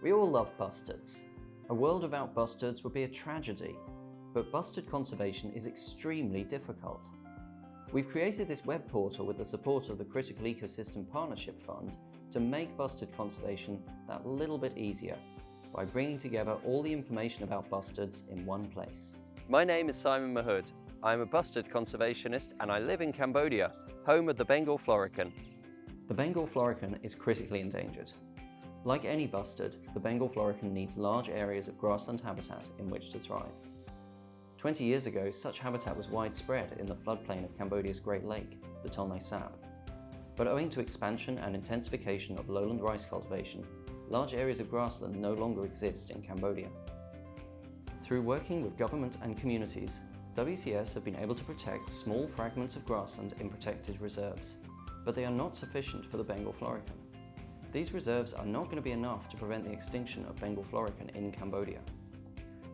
We all love bustards. A world without bustards would be a tragedy, but bustard conservation is extremely difficult. We've created this web portal with the support of the Critical Ecosystem Partnership Fund to make bustard conservation that little bit easier by bringing together all the information about bustards in one place. My name is Simon Mahood. I'm a bustard conservationist and I live in Cambodia, home of the Bengal florican. The Bengal florican is critically endangered. Like any bustard, the Bengal florican needs large areas of grassland habitat in which to thrive. 20 years ago, such habitat was widespread in the floodplain of Cambodia's Great Lake, the Tonle Sap. But owing to expansion and intensification of lowland rice cultivation, large areas of grassland no longer exist in Cambodia. Through working with government and communities, WCS have been able to protect small fragments of grassland in protected reserves, but they are not sufficient for the Bengal florican. These reserves are not going to be enough to prevent the extinction of Bengal florican in Cambodia.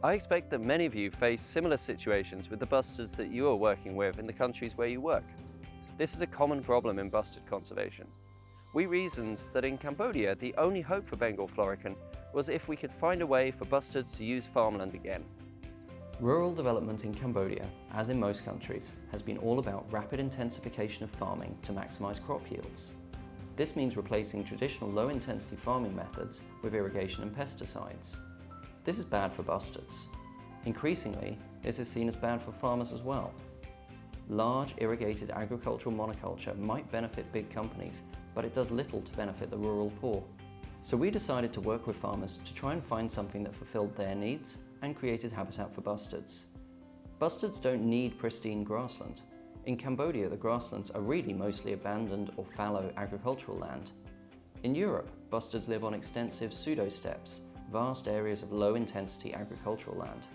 I expect that many of you face similar situations with the bustards that you are working with in the countries where you work. This is a common problem in bustard conservation. We reasoned that in Cambodia, the only hope for Bengal florican was if we could find a way for bustards to use farmland again. Rural development in Cambodia, as in most countries, has been all about rapid intensification of farming to maximise crop yields. This means replacing traditional low-intensity farming methods with irrigation and pesticides. This is bad for bustards. Increasingly, this is seen as bad for farmers as well. Large irrigated agricultural monoculture might benefit big companies, but it does little to benefit the rural poor. So we decided to work with farmers to try and find something that fulfilled their needs and created habitat for bustards. Bustards don't need pristine grassland. In Cambodia, the grasslands are really mostly abandoned or fallow agricultural land. In Europe, bustards live on extensive pseudo-steppes, vast areas of low-intensity agricultural land.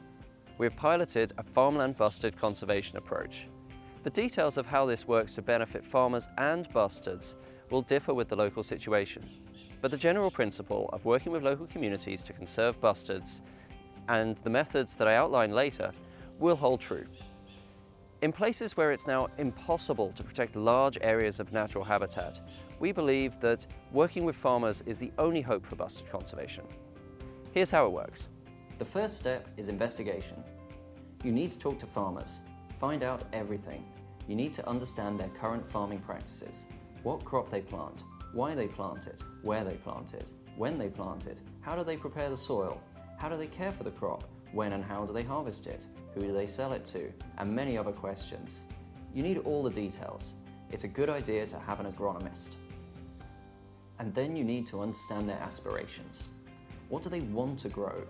We've piloted a farmland bustard conservation approach. The details of how this works to benefit farmers and bustards will differ with the local situation, but the general principle of working with local communities to conserve bustards and the methods that I outline later will hold true. In places where it's now impossible to protect large areas of natural habitat, we believe that working with farmers is the only hope for bustard conservation. Here's how it works. The first step is investigation. You need to talk to farmers, find out everything. You need to understand their current farming practices, what crop they plant, why they plant it, where they plant it, when they plant it, how do they prepare the soil, how do they care for the crop, when and how do they harvest it, who do they sell it to, and many other questions. You need all the details. It's a good idea to have an agronomist. And then you need to understand their aspirations. What do they want to grow?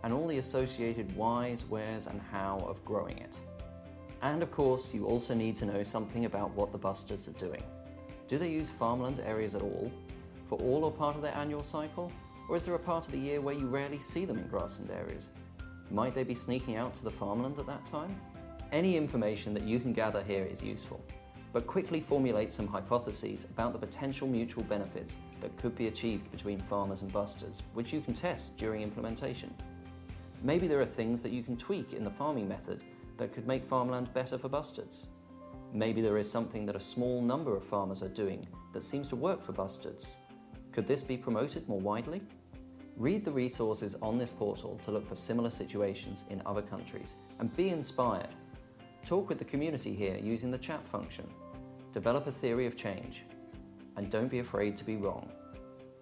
And all the associated whys, wheres, and how of growing it. And of course, you also need to know something about what the bustards are doing. Do they use farmland areas at all? For all or part of their annual cycle? Or is there a part of the year where you rarely see them in grassland areas? Might they be sneaking out to the farmland at that time? Any information that you can gather here is useful, but quickly formulate some hypotheses about the potential mutual benefits that could be achieved between farmers and bustards, which you can test during implementation. Maybe there are things that you can tweak in the farming method that could make farmland better for bustards. Maybe there is something that a small number of farmers are doing that seems to work for bustards. Could this be promoted more widely? Read the resources on this portal to look for similar situations in other countries and be inspired. Talk with the community here using the chat function. Develop a theory of change. And don't be afraid to be wrong.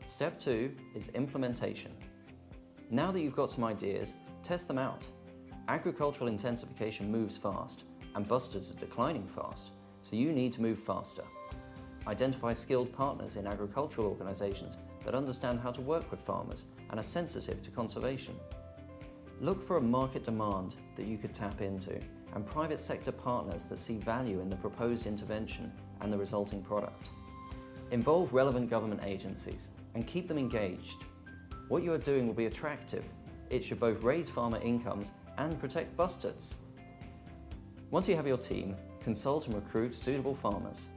Step 2 is implementation. Now that you've got some ideas, test them out. Agricultural intensification moves fast, and bustards are declining fast, so you need to move faster. Identify skilled partners in agricultural organisations that understand how to work with farmers and are sensitive to conservation. Look for a market demand that you could tap into and private sector partners that see value in the proposed intervention and the resulting product. Involve relevant government agencies and keep them engaged. What you are doing will be attractive. It should both raise farmer incomes and protect bustards. Once you have your team, consult and recruit suitable farmers.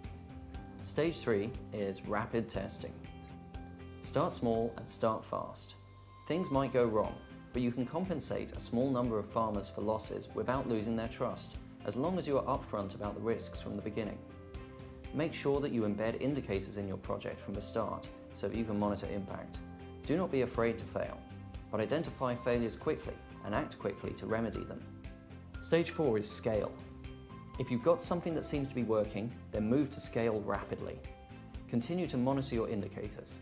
Stage 3 is rapid testing. Start small and start fast. Things might go wrong, but you can compensate a small number of farmers for losses without losing their trust, as long as you are upfront about the risks from the beginning. Make sure that you embed indicators in your project from the start so that you can monitor impact. Do not be afraid to fail, but identify failures quickly and act quickly to remedy them. Stage 4 is scale. If you've got something that seems to be working, then move to scale rapidly. Continue to monitor your indicators.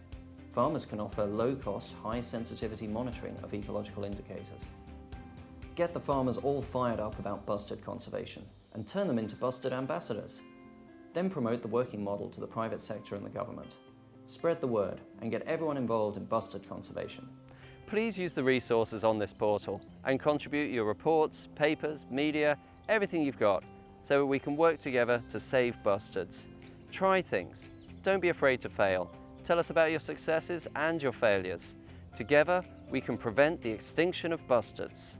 Farmers can offer low-cost, high-sensitivity monitoring of ecological indicators. Get the farmers all fired up about Bustard conservation and turn them into Bustard ambassadors. Then promote the working model to the private sector and the government. Spread the word and get everyone involved in Bustard conservation. Please use the resources on this portal and contribute your reports, papers, media, everything you've got, so that we can work together to save bustards. Try things. Don't be afraid to fail. Tell us about your successes and your failures. Together, we can prevent the extinction of bustards.